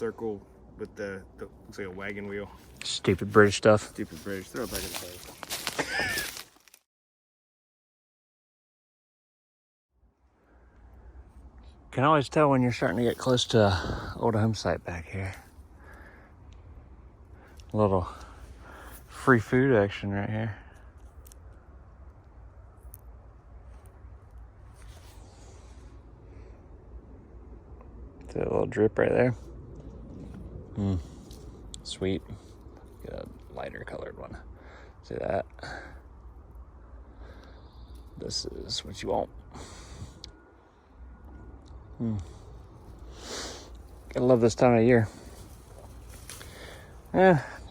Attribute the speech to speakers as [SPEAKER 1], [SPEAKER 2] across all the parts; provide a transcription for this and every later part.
[SPEAKER 1] circle with the looks like a wagon wheel.
[SPEAKER 2] Stupid British stuff.
[SPEAKER 1] Stupid British. Throw it back in the place.
[SPEAKER 2] Can always tell when you're starting to get close to an old home site back here. A little free food action right here. See that little drip right there? Sweet. Get a lighter colored one. See that? This is what you want. Gotta love this time of year.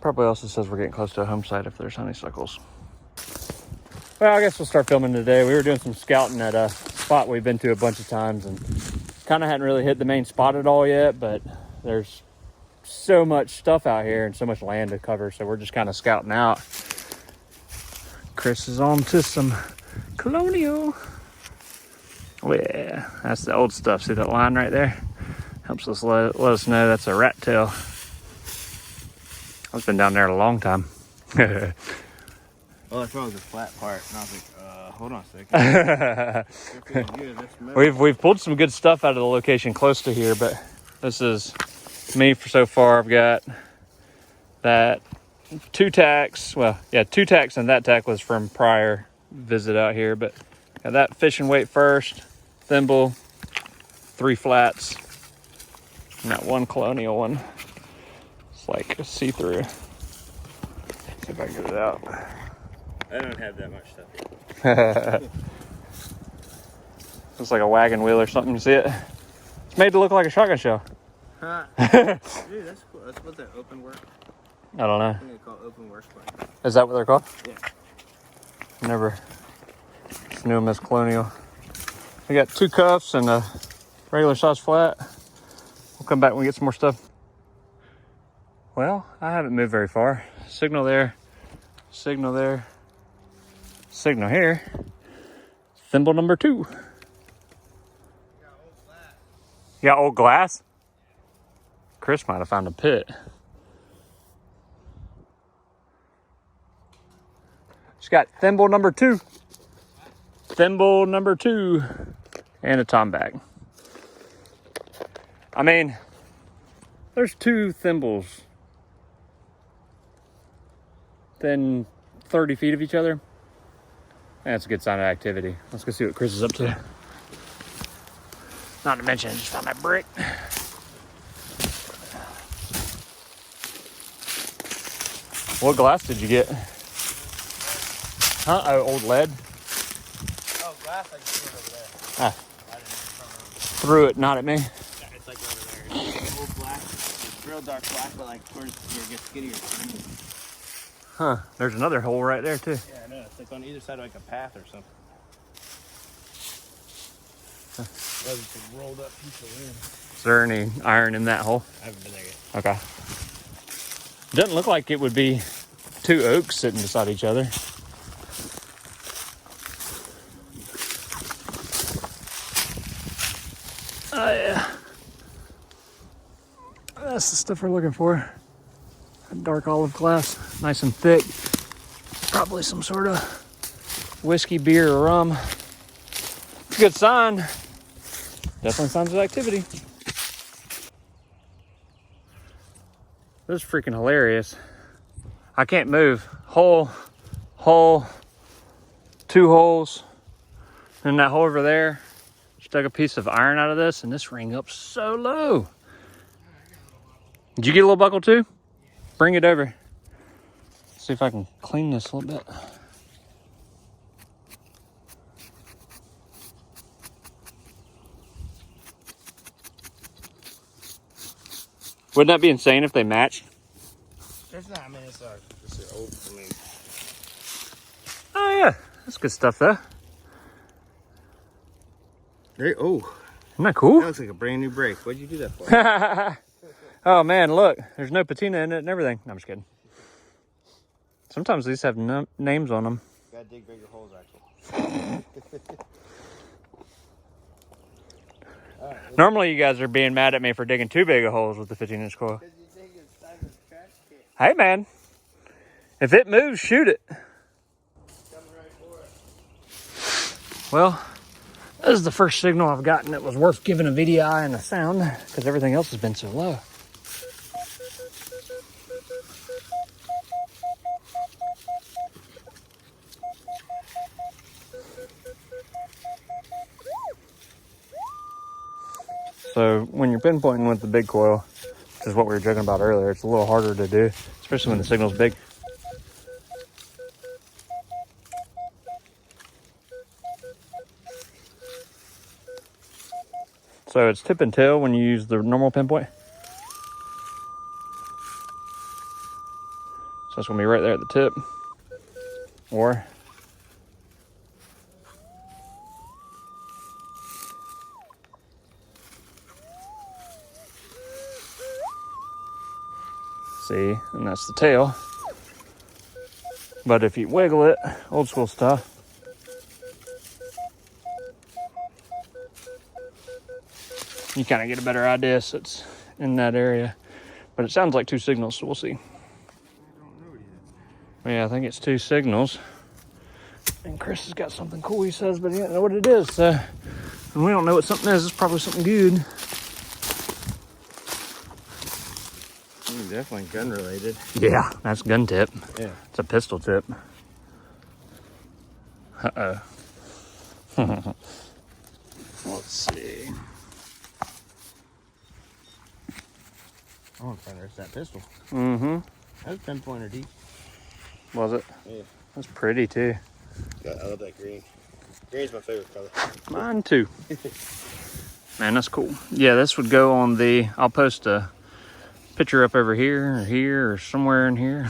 [SPEAKER 2] Probably also says we're getting close to a home site if there's honeysuckles. Well, I guess we'll start filming today. We were doing some scouting at a spot we've been to a bunch of times and kind of hadn't really hit the main spot at all yet, but there's so much stuff out here and so much land to cover, so we're just kind of scouting out. Chris is on to some Colonial. Oh yeah, that's the old stuff. See that line right there? Helps us let us know that's a rat tail. I've been down there a long time.
[SPEAKER 1] Well, I thought it was a flat part, and I was like, hold on a second.
[SPEAKER 2] We've pulled some good stuff out of the location close to here, but this is me for so far. I've got that 2 tacks. Well, yeah, 2 tacks, and that tack was from prior visit out here, but got that fishing weight first, thimble, 3 flats, and that 1 Colonial one. It's like see-through. See if I can get it out.
[SPEAKER 1] I don't have that much stuff yet.
[SPEAKER 2] Looks like a wagon wheel or something. You see it? It's made to look like a shotgun shell.
[SPEAKER 1] Huh. Dude, that's cool. That's what they're open work.
[SPEAKER 2] I don't know.
[SPEAKER 1] I think they call open work.
[SPEAKER 2] Is that what they're called?
[SPEAKER 1] Yeah.
[SPEAKER 2] Never knew them as Colonial. We got 2 cuffs and a regular size flat. We'll come back when we get some more stuff. Well, I haven't moved very far. Signal there, signal there, signal here. Thimble number 2. You got old glass? Chris might have found a pit. Just got thimble number 2. Thimble number 2. And a tom bag. I mean, there's 2 thimbles within 30 feet of each other. That's a good sign of activity. Let's go see what Chris is up to. Not to mention, I just found that brick. What glass did you get? Huh? Oh, old lead?
[SPEAKER 1] Oh, glass, I just threw it over there.
[SPEAKER 2] Ah.
[SPEAKER 1] I didn't
[SPEAKER 2] Threw it, not at me.
[SPEAKER 1] Yeah, it's like over there. It's old black. It's real dark black, but like towards where it gets skinnier.
[SPEAKER 2] Huh, there's another hole right there too.
[SPEAKER 1] Yeah, I know. It's like on either side of like a path or something. That was a rolled up piece of wood.
[SPEAKER 2] Is there any iron in that hole?
[SPEAKER 1] I haven't been there yet.
[SPEAKER 2] Okay. Doesn't look like it would be 2 oaks sitting beside each other. Oh yeah. That's the stuff we're looking for. A dark olive glass, nice and thick. Probably some sort of whiskey, beer, or rum. It's a good sign. Definitely signs of activity. This is freaking hilarious. I can't move. Hole, 2 holes. And that hole over there, just dug a piece of iron out of this, and this ring up so low. Did you get a little buckle too? Bring it over. See if I can clean this a little bit. Wouldn't that be insane if they matched?
[SPEAKER 1] It's not, I mean, it's old, I mean.
[SPEAKER 2] Oh yeah, that's good stuff though.
[SPEAKER 1] Isn't
[SPEAKER 2] that cool?
[SPEAKER 1] That looks like a brand new brake. What'd you do that for?
[SPEAKER 2] Oh man, look, there's no patina in it and everything. No, I'm just kidding. Sometimes these have names on them.
[SPEAKER 1] Gotta dig bigger holes, actually.
[SPEAKER 2] Normally you guys are being mad at me for digging too big of holes with the 15-inch coil.
[SPEAKER 1] Because you think it's time for the trash can.
[SPEAKER 2] Hey man, if it moves, shoot it.
[SPEAKER 1] Coming right for it.
[SPEAKER 2] Well, this is the first signal I've gotten that was worth giving a VDI and a sound because everything else has been so low. So when you're pinpointing with the big coil, which is what we were joking about earlier, it's a little harder to do, especially when the signal's big. So it's tip and tail when you use the normal pinpoint. So it's gonna be right there at the tip. Or see, and that's the tail. But if you wiggle it, old school stuff, you kind of get a better idea so it's in that area. But it sounds like two signals, so we'll see.
[SPEAKER 1] I don't know yet.
[SPEAKER 2] Yeah, I think it's two signals. And Chris has got something cool, he says, but he doesn't know what it is. So, and we don't know what something is. It's probably something good.
[SPEAKER 1] Definitely gun related.
[SPEAKER 2] Yeah, that's gun tip.
[SPEAKER 1] Yeah.
[SPEAKER 2] It's a pistol tip. Uh-oh. Let's see.
[SPEAKER 1] I want to find there's that pistol.
[SPEAKER 2] Mm-hmm.
[SPEAKER 1] That was pinpointer deep.
[SPEAKER 2] Was it?
[SPEAKER 1] Yeah.
[SPEAKER 2] That's pretty, too.
[SPEAKER 1] Yeah, I love that green. Green's my favorite color.
[SPEAKER 2] Mine, too. Man, that's cool. Yeah, this would go on the... I'll post a picture up over here or somewhere in here.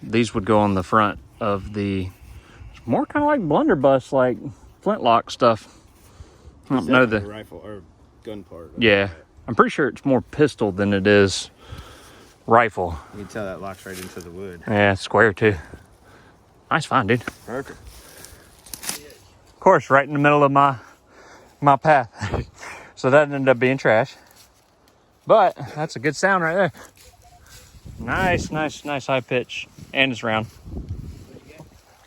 [SPEAKER 2] These would go on the front of the... It's more kind of like blunderbuss, like flintlock stuff. I don't know the
[SPEAKER 1] rifle or gun part.
[SPEAKER 2] Yeah, I'm pretty sure it's more pistol than it is rifle.
[SPEAKER 1] You can tell that locks right into the wood.
[SPEAKER 2] Yeah, it's square too. Nice find, dude.
[SPEAKER 1] Perfect.
[SPEAKER 2] Of course, right in the middle of my path. So that ended up being trash. But that's a good sound right there. Nice high pitch, and it's round.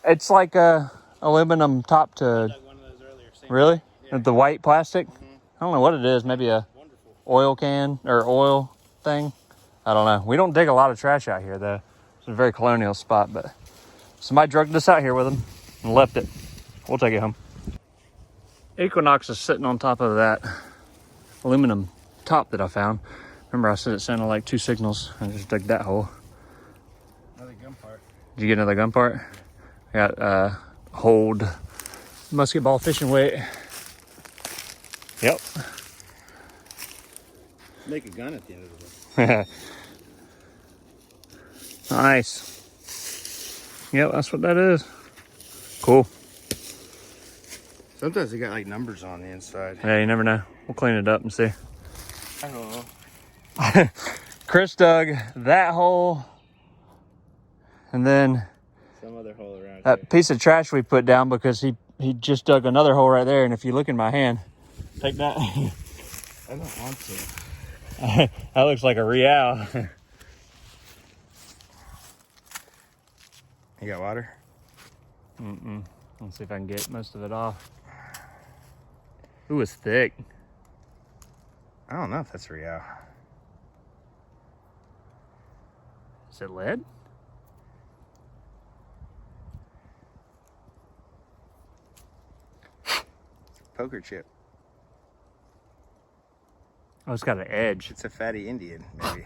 [SPEAKER 2] It's like a aluminum top to.
[SPEAKER 1] Like one of those earlier.
[SPEAKER 2] Really?
[SPEAKER 1] Yeah.
[SPEAKER 2] The white plastic? I don't know what it is. Maybe a
[SPEAKER 1] Wonderful.
[SPEAKER 2] oil can or oil thing. I don't know. We don't dig a lot of trash out here though. It's a very colonial spot, but somebody drugged us out here with them and left it. We'll take it home. Equinox is sitting on top of that aluminum top that I found. Remember I said it sounded like two signals. I just dug that hole.
[SPEAKER 1] Another gun part.
[SPEAKER 2] Did you get another gun part? I got hold musket ball fishing weight. Yep.
[SPEAKER 1] Make a gun at the end of the day.
[SPEAKER 2] Nice. Yep, that's what that is. Cool.
[SPEAKER 1] Sometimes they got like numbers on the inside.
[SPEAKER 2] Yeah, you never know. We'll clean it up and see.
[SPEAKER 1] I don't know.
[SPEAKER 2] Chris dug that hole, and then
[SPEAKER 1] Some other hole around
[SPEAKER 2] that
[SPEAKER 1] here.
[SPEAKER 2] piece of trash we put down because he just dug another hole right there. And if you look in my hand, take that.
[SPEAKER 1] I don't want to.
[SPEAKER 2] That looks like a real.
[SPEAKER 1] You got water?
[SPEAKER 2] Let's see if I can get most of it off. Ooh, it's thick.
[SPEAKER 1] I don't know if that's real.
[SPEAKER 2] Is it lead?
[SPEAKER 1] Poker chip.
[SPEAKER 2] Oh, it's got an edge.
[SPEAKER 1] It's a fatty Indian, maybe.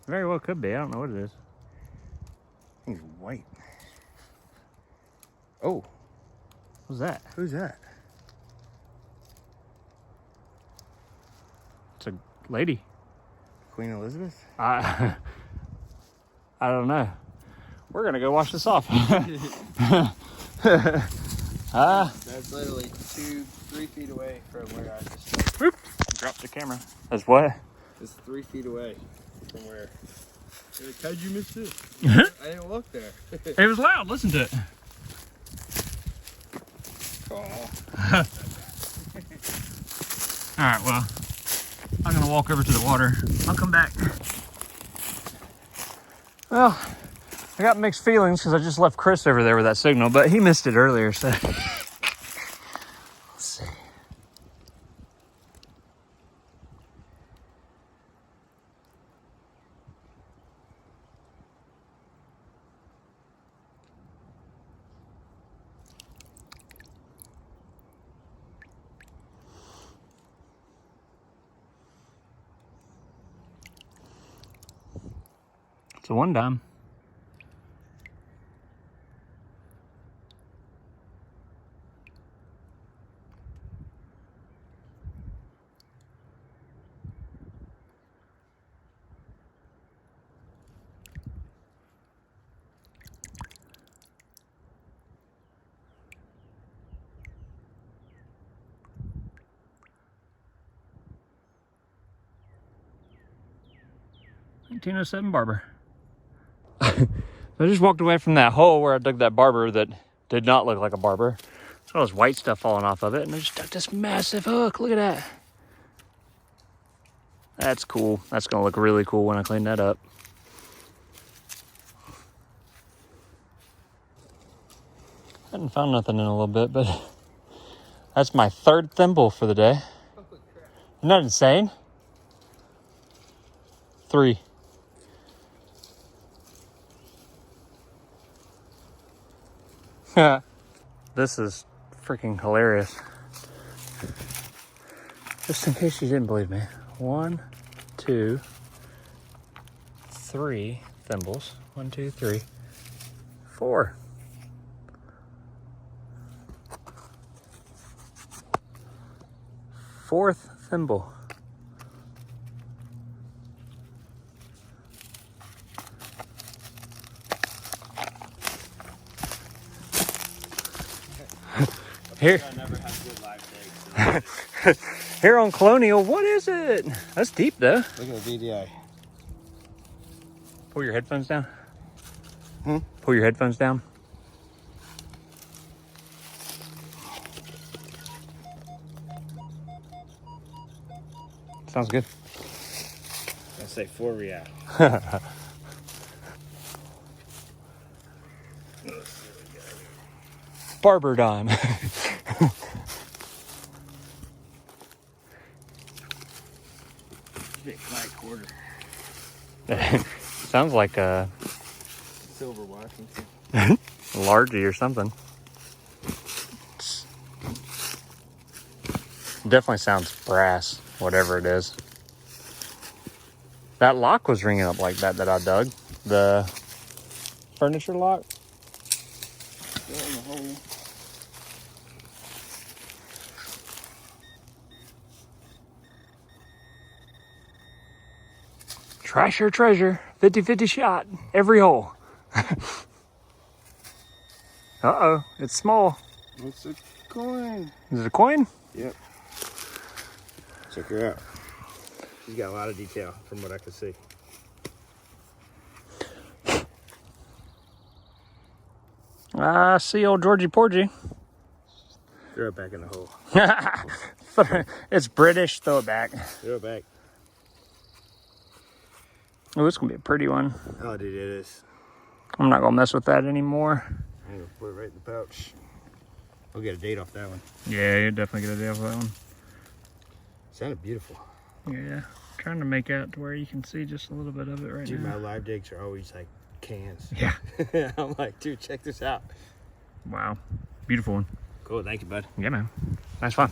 [SPEAKER 2] Very well could be. I don't know what it is.
[SPEAKER 1] He's white. Oh,
[SPEAKER 2] What's that?
[SPEAKER 1] who's that?
[SPEAKER 2] It's a lady.
[SPEAKER 1] Queen Elizabeth?
[SPEAKER 2] I don't know. We're gonna go wash this off.
[SPEAKER 1] That's literally 3 feet away from where I just
[SPEAKER 2] Whoop. Drop the camera. That's what?
[SPEAKER 1] It's 3 feet away from where. Like, how'd you miss this? I didn't look there.
[SPEAKER 2] It was loud. Listen to it.
[SPEAKER 1] Oh.
[SPEAKER 2] All right, well, I'm gonna walk over to the water. I'll come back. Well, I got mixed feelings because I just left Chris over there with that signal, but he missed it earlier, so. Let's see. It's a 1 dime. $19.07 barber. So I just walked away from that hole where I dug that barber that did not look like a barber. There's all this white stuff falling off of it, and I just dug this massive hook. Look at that. That's cool. That's gonna look really cool when I clean that up. Hadn't found nothing in a little bit, but that's my 3rd thimble for the day. Isn't that insane? 3. This is freaking hilarious. Just in case you didn't believe me. 1, 2, 3 thimbles. 1, 2, 3, 4. Fourth thimble. Here.
[SPEAKER 1] I never have good live takes.
[SPEAKER 2] Here on Colonial, what is it? That's deep though.
[SPEAKER 1] Look at the VDI.
[SPEAKER 2] Pull your headphones down. Pull your headphones down. Sounds good.
[SPEAKER 1] I say 4 real.
[SPEAKER 2] Barber dime.
[SPEAKER 1] Big flat quarter.
[SPEAKER 2] Sounds like a
[SPEAKER 1] Silver Washington.
[SPEAKER 2] largie or something. Definitely sounds brass, whatever it is. That lock was ringing up like that I dug. The furniture lock.
[SPEAKER 1] Still in the hole.
[SPEAKER 2] Trash or treasure. 50-50 shot. Every hole. Uh-oh. It's small.
[SPEAKER 1] It's a coin.
[SPEAKER 2] Is it a coin?
[SPEAKER 1] Yep. Check her out. She's got a lot of detail from what I can see.
[SPEAKER 2] I see old Georgie Porgy.
[SPEAKER 1] Throw it back in the hole.
[SPEAKER 2] It's British. Throw it back.
[SPEAKER 1] Throw it back.
[SPEAKER 2] Oh, it's going to be a pretty one.
[SPEAKER 1] Oh, dude, it is.
[SPEAKER 2] I'm not going to mess with that anymore.
[SPEAKER 1] I'm going to put it right in the pouch. We'll get a date off that one.
[SPEAKER 2] Yeah, you definitely get a deal for that one.
[SPEAKER 1] Sounded beautiful.
[SPEAKER 2] Yeah, trying to make out to where you can see just a little bit of it right
[SPEAKER 1] Dude,
[SPEAKER 2] now.
[SPEAKER 1] my live digs are always like cans.
[SPEAKER 2] Yeah.
[SPEAKER 1] I'm like, dude, check this out.
[SPEAKER 2] Wow. Beautiful one.
[SPEAKER 1] Cool, thank you, bud.
[SPEAKER 2] Yeah, man. Nice fun.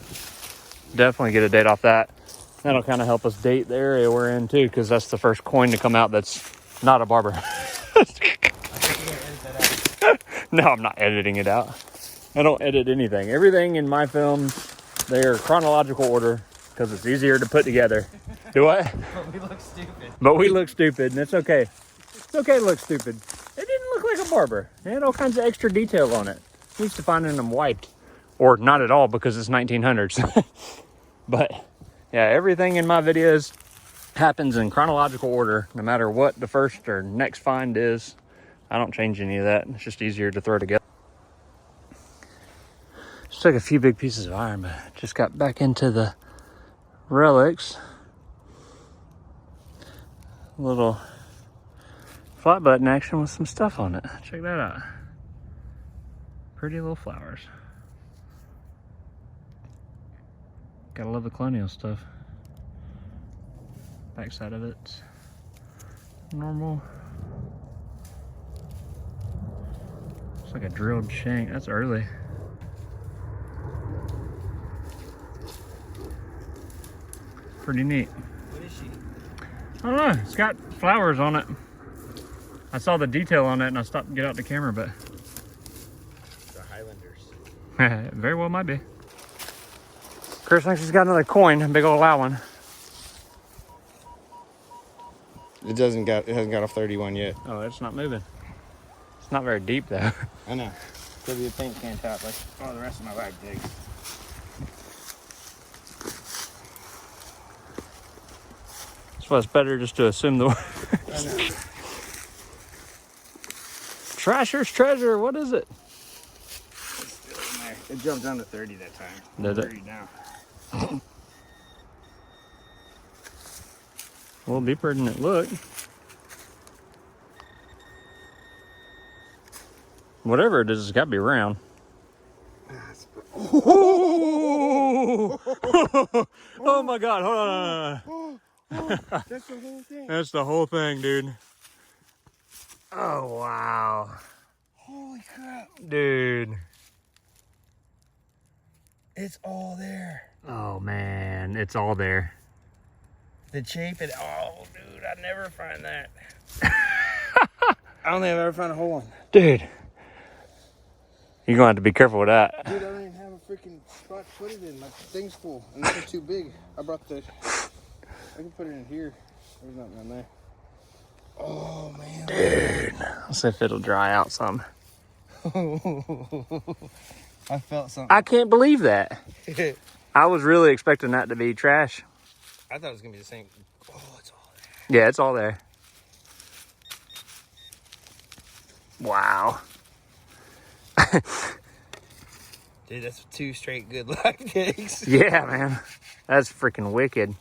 [SPEAKER 2] Definitely get a date off that. That'll kind of help us date the area we're in too, because that's the first coin to come out that's not a barber. No, I'm not editing it out. I don't edit anything. Everything in my films, they are chronological order because it's easier to put together. Do what?
[SPEAKER 1] But we look stupid.
[SPEAKER 2] But we look stupid, and it's okay. It's okay to look stupid. It didn't look like a barber. It had all kinds of extra detail on it. Used to finding them wiped. Or not at all because it's 1900s. But yeah, everything in my videos happens in chronological order, no matter what the first or next find is. I don't change any of that. It's just easier to throw together. Just took a few big pieces of iron, but just got back into the relics. A little flat button action with some stuff on it. Check that out. Pretty little flowers. Gotta love the Colonial stuff. Backside of it, normal. It's like a drilled shank. That's early. Pretty neat.
[SPEAKER 1] What is she?
[SPEAKER 2] I don't know. It's got flowers on it. I saw the detail on it and I stopped to get out the camera, but
[SPEAKER 1] The Highlanders.
[SPEAKER 2] very well might be. Chris thinks he's got another coin, a big old loud one.
[SPEAKER 1] It hasn't got off 31 yet.
[SPEAKER 2] Oh, it's not moving. It's not very deep though.
[SPEAKER 1] I know. Could be a paint can top like all the rest of my bag digs.
[SPEAKER 2] That's why it's better just to assume the
[SPEAKER 1] I know.
[SPEAKER 2] Trasher's treasure. What is it?
[SPEAKER 1] It's still in there. It jumped down to 30 that time.
[SPEAKER 2] Did it?
[SPEAKER 1] 30 now.
[SPEAKER 2] A little deeper than it looked. Whatever it is, it's got to be round. Oh! Oh my God! Hold on.
[SPEAKER 1] That's the whole thing.
[SPEAKER 2] That's the whole thing, dude. Oh wow,
[SPEAKER 1] Holy crap.
[SPEAKER 2] dude.
[SPEAKER 1] It's all there.
[SPEAKER 2] Oh man, it's all there.
[SPEAKER 1] The shape and oh dude, I never find that. I don't think I've ever found a whole one.
[SPEAKER 2] Dude, you're gonna have to be careful with that.
[SPEAKER 1] Dude, I don't even have a freaking spot to put it in. My thing's full. And this is too big. I can put it in here. There's nothing in there. Oh man.
[SPEAKER 2] Dude, let's see if it'll dry out some.
[SPEAKER 1] I felt something.
[SPEAKER 2] I can't believe that. I was really expecting that to be trash.
[SPEAKER 1] I thought it was gonna be the same. Oh, it's all there.
[SPEAKER 2] Yeah, it's all there. Wow.
[SPEAKER 1] Dude, that's 2 straight good luck digs.
[SPEAKER 2] Yeah, man. That's freaking wicked.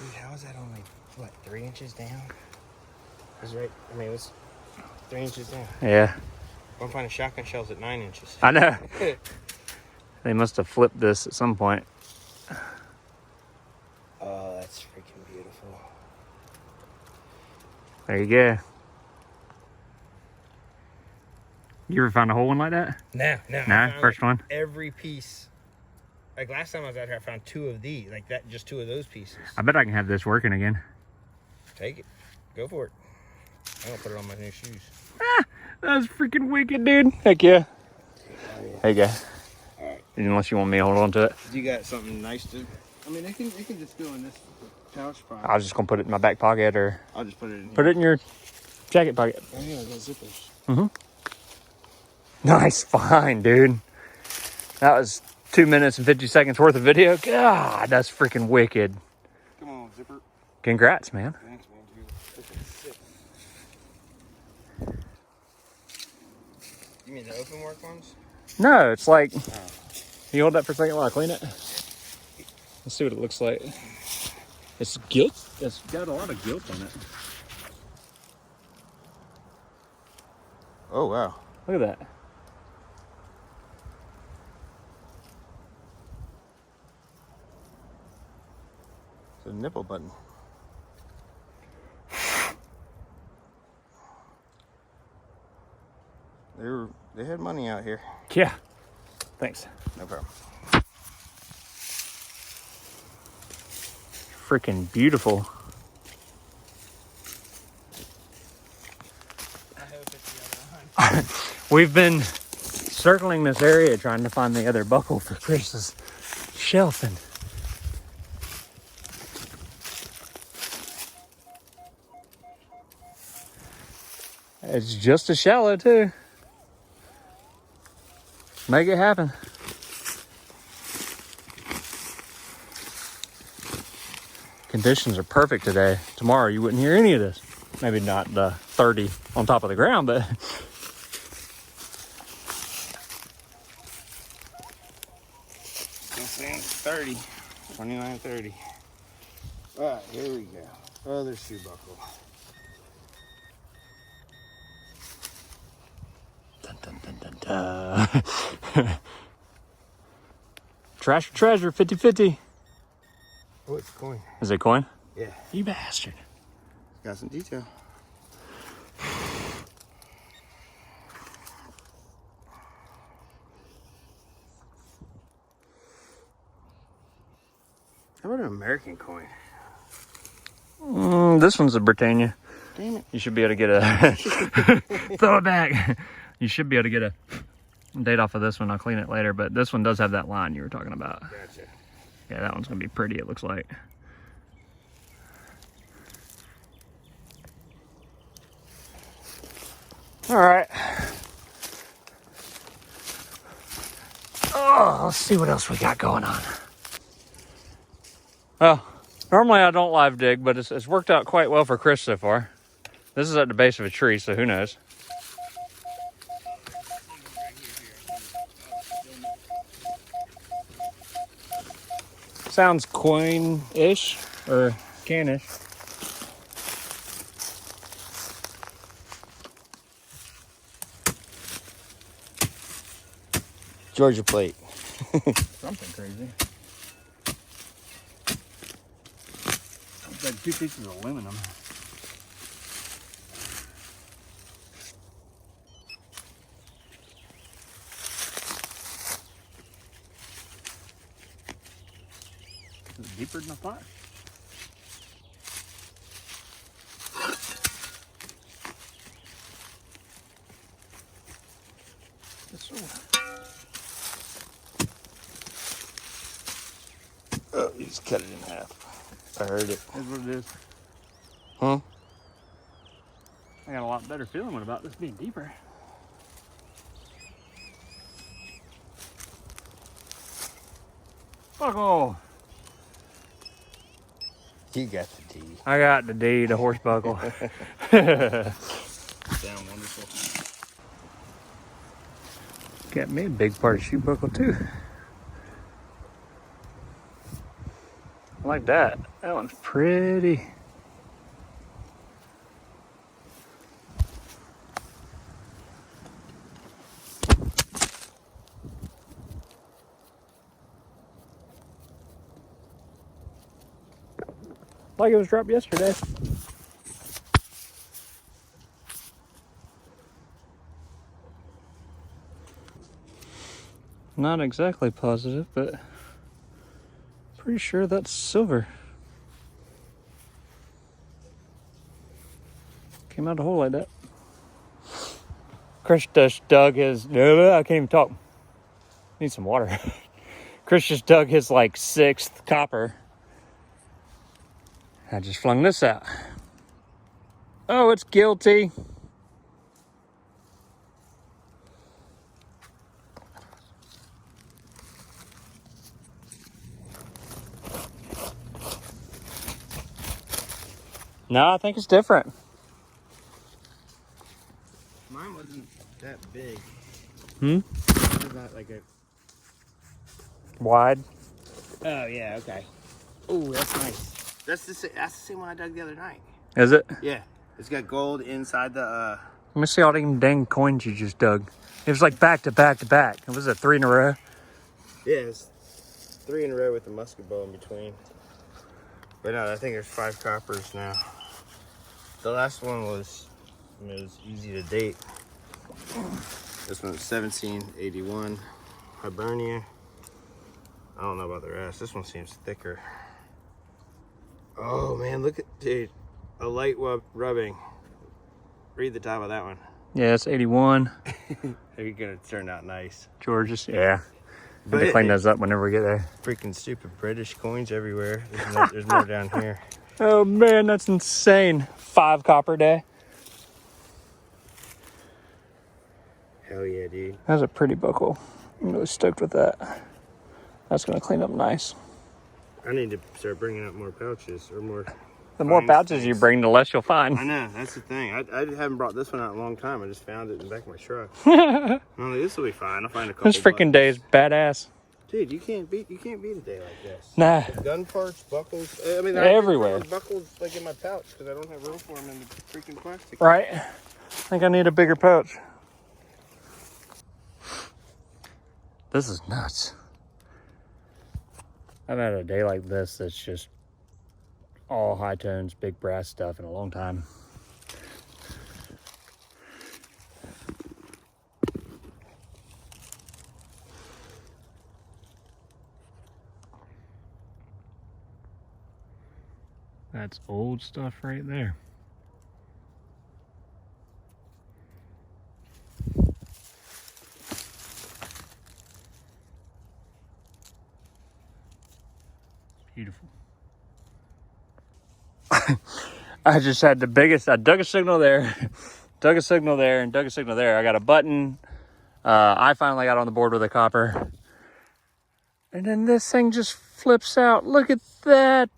[SPEAKER 1] Dude, how is that only, what, 3 inches down? It was right, I mean, it was 3 inches down.
[SPEAKER 2] Yeah.
[SPEAKER 1] I'm finding shotgun shells at 9 inches.
[SPEAKER 2] I know. They must have flipped this at some point.
[SPEAKER 1] Oh, that's freaking beautiful.
[SPEAKER 2] There you go. You ever found a whole one like that?
[SPEAKER 1] No.
[SPEAKER 2] No, first one?
[SPEAKER 1] Every piece. Like last time I was out here, I found 2 of these. Like that, just 2 of those pieces.
[SPEAKER 2] I bet I can have this working again.
[SPEAKER 1] Take it. Go for it. I'm gonna put it on my new shoes.
[SPEAKER 2] Ah, that's freaking wicked, dude. Heck yeah. There you go.
[SPEAKER 1] Alright.
[SPEAKER 2] Unless you want me to hold on to it.
[SPEAKER 1] You got something nice to... I mean, it can just go in this pouch pocket.
[SPEAKER 2] I was just going to put it in my back pocket or
[SPEAKER 1] I'll just put it in here.
[SPEAKER 2] put it in your jacket pocket.
[SPEAKER 1] Oh yeah, I got zippers.
[SPEAKER 2] Mm-hmm. Nice find, dude. That was 2 minutes and 50 seconds worth of video. God, that's freaking wicked.
[SPEAKER 1] Come on, zipper.
[SPEAKER 2] Congrats, man.
[SPEAKER 1] Thanks, man, dude. This is sick. You mean the open work ones?
[SPEAKER 2] No, it's like,
[SPEAKER 1] Oh.
[SPEAKER 2] you hold that for a second while I clean it. Let's see what it looks like. It's gilt. It's got a lot of gilt on it.
[SPEAKER 1] Oh, wow.
[SPEAKER 2] Look at that.
[SPEAKER 1] It's a nipple button. They had money out here.
[SPEAKER 2] Yeah. Thanks.
[SPEAKER 1] No problem.
[SPEAKER 2] Freaking beautiful.
[SPEAKER 1] I hope it's the other one.
[SPEAKER 2] We've been circling this area trying to find the other buckle for Chris's shelf, and it's just as shallow too. Make it happen. Conditions are perfect today. Tomorrow you wouldn't hear any of this. Maybe not the 30 on top of the ground, but
[SPEAKER 1] 29.30. 29.30. All right, here we go. Other shoe buckle.
[SPEAKER 2] Dun, dun, dun, dun, dun. Trash or treasure, 50-50.
[SPEAKER 1] Oh, it's a coin.
[SPEAKER 2] Is it a coin?
[SPEAKER 1] Yeah.
[SPEAKER 2] You bastard.
[SPEAKER 1] Got some detail. How about an American coin?
[SPEAKER 2] This one's a Britannia.
[SPEAKER 1] Damn it.
[SPEAKER 2] You should be able to get a... Throw it back. You should be able to get a date off of this one. I'll clean it later, but this one does have that line you were talking about.
[SPEAKER 1] Gotcha.
[SPEAKER 2] Yeah, that one's going to be pretty, it looks like. All right. Oh, let's see what else we got going on. Well, normally I don't live dig, but it's worked out quite well for Chris so far. This is at the base of a tree, so who knows? Sounds coin-ish or can-ish.
[SPEAKER 1] Georgia plate.
[SPEAKER 2] Something crazy. It's like 2 pieces of aluminum. Is it deeper than I thought? Yes, sir.
[SPEAKER 1] Oh, you just cut it in half. I heard it.
[SPEAKER 2] That's what it is.
[SPEAKER 1] Huh?
[SPEAKER 2] I got a lot better feeling about this being deeper. Buckle.
[SPEAKER 1] You got the D.
[SPEAKER 2] I got the D, the horse buckle.
[SPEAKER 1] Sound wonderful.
[SPEAKER 2] Got me a big part of shoe buckle too. I like that. That one's pretty. Like it was dropped yesterday. Not exactly positive, but pretty sure that's silver. Came out a hole like that. Chris just dug his... I can't even talk. Need some water. Chris just dug his like 6th copper. I just flung this out. Oh, it's guilty. No, I think it's different.
[SPEAKER 1] Mine wasn't that big.
[SPEAKER 2] Hmm?
[SPEAKER 1] It was not like a...
[SPEAKER 2] Wide.
[SPEAKER 1] Oh, yeah, okay. Oh, that's nice. That's the same one I dug the other night.
[SPEAKER 2] Is it?
[SPEAKER 1] Yeah. It's got gold inside the...
[SPEAKER 2] Let me see all them dang coins you just dug. It was like back to back to back. It was a 3 in a row.
[SPEAKER 1] Yeah, it's 3 in a row with the musket ball in between. But no, I think there's 5 coppers now. The last one was easy to date. This one's 1781 Hibernia. I don't know about the rest. This one seems thicker. Oh man, look at, dude, a light rubbing. Read the top of that one.
[SPEAKER 2] Yeah, it's 81.
[SPEAKER 1] They're gonna turn out nice.
[SPEAKER 2] George's, yeah.
[SPEAKER 1] But
[SPEAKER 2] Have to clean those up whenever we get there.
[SPEAKER 1] Freaking stupid British coins everywhere. There's more down here.
[SPEAKER 2] Oh man, that's insane. 5 copper day.
[SPEAKER 1] Hell yeah, dude.
[SPEAKER 2] That's a pretty buckle. I'm really stoked with that. That's gonna clean up nice.
[SPEAKER 1] I need to start bringing out more pouches or more.
[SPEAKER 2] The more
[SPEAKER 1] fine
[SPEAKER 2] pouches you
[SPEAKER 1] things.
[SPEAKER 2] bring, the less you'll find.
[SPEAKER 1] I know, that's the thing. I haven't brought this one out in a long time. I just found it in the back of my truck. I'm like, this will be fine. I'll find a couple.
[SPEAKER 2] This freaking day is badass.
[SPEAKER 1] Dude, you can't beat a day like this.
[SPEAKER 2] Nah.
[SPEAKER 1] The gun parts, buckles. I mean,
[SPEAKER 2] Everywhere.
[SPEAKER 1] Buckles like in my pouch because I don't have room for them in the freaking plastic.
[SPEAKER 2] Right. I think I need a bigger pouch. This is nuts. I've had a day like this that's just all high tones, big brass stuff in a long time. That's old stuff right there. Beautiful. I just had the biggest, I dug a signal there, dug a signal there, and dug a signal there. I got a button. I finally got on the board with a copper. And then this thing just flips out. Look at that.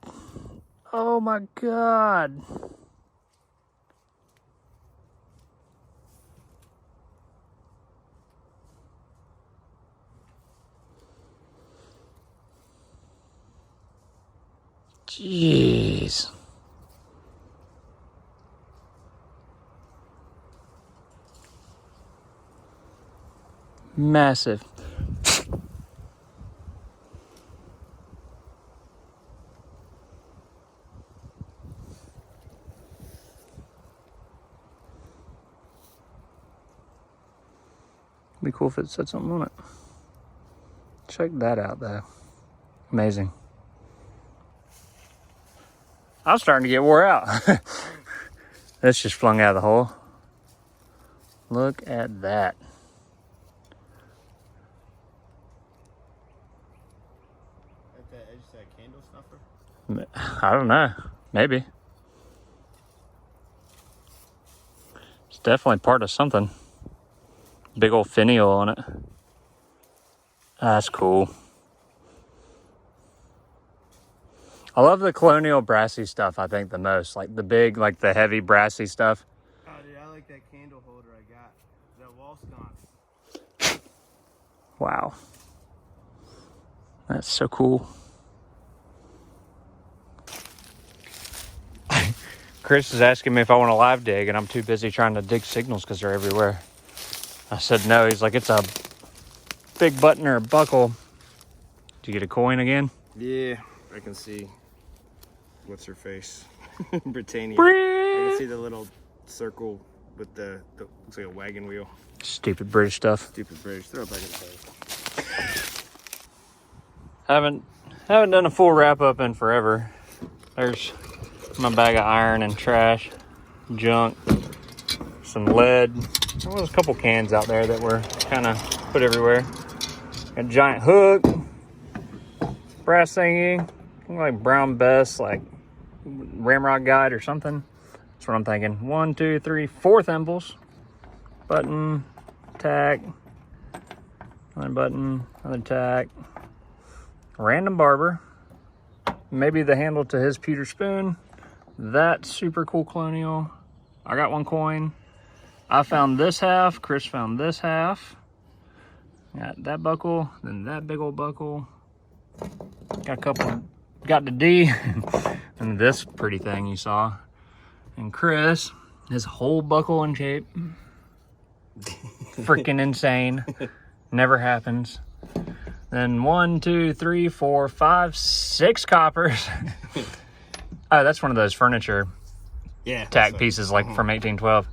[SPEAKER 2] Oh my God. Jeez. Massive. Be cool if it said something on it. Check that out though. Amazing. I'm starting to get wore out. This just flung out of the hole. Look at that.
[SPEAKER 1] At the edge of that candle snuffer?
[SPEAKER 2] I don't know. Maybe. It's definitely part of something. Big old finial on it. That's cool. I love the Colonial brassy stuff, I think, the most. Like the big, like the heavy brassy stuff.
[SPEAKER 1] Oh, dude, I like that candle holder I got. That wall sconce.
[SPEAKER 2] Wow. That's so cool. Chris is asking me if I want to live dig, and I'm too busy trying to dig signals because they're everywhere. I said no. He's like, it's a big button or a buckle. Did you get a coin again?
[SPEAKER 1] Yeah, I can see. What's her face? Britannia. I can see the little circle with the looks like a wagon wheel.
[SPEAKER 2] Stupid British stuff.
[SPEAKER 1] Stupid British. Throw it back in the bag.
[SPEAKER 2] Haven't done a full wrap up in forever. There's my bag of iron and trash, junk, some lead. There was a couple cans out there that were kind of put everywhere. A giant hook, brass thingy, like brown best, like ramrod guide or something. That's what I'm thinking. 1, 2, 3, 4 thimbles, button, tack, another button, another tack, random barber, maybe the handle to his pewter spoon. That super cool Colonial. I got 1 coin. I found this half. Chris found this half. Got that buckle, then that big old buckle. Got a couple, got the D, and this pretty thing you saw. And Chris, his whole buckle in shape. Freaking insane. Never happens. Then 1, 2, 3, 4, 5, 6 coppers. Oh, that's one of those furniture tack pieces like from 1812.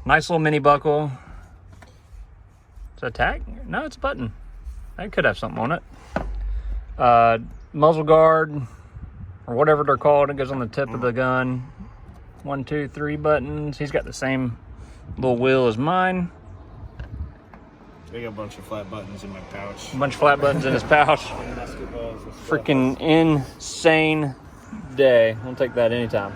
[SPEAKER 2] Nice little mini buckle. Is that a tack? No, it's a button. That could have something on it. Muzzle guard, or whatever they're called. It goes on the tip of the gun. 1, 2, 3 buttons. He's got the same little wheel as mine.
[SPEAKER 1] I got a bunch of flat buttons in my pouch.
[SPEAKER 2] A bunch of flat buttons in his pouch. Freaking insane day. I'll take that anytime.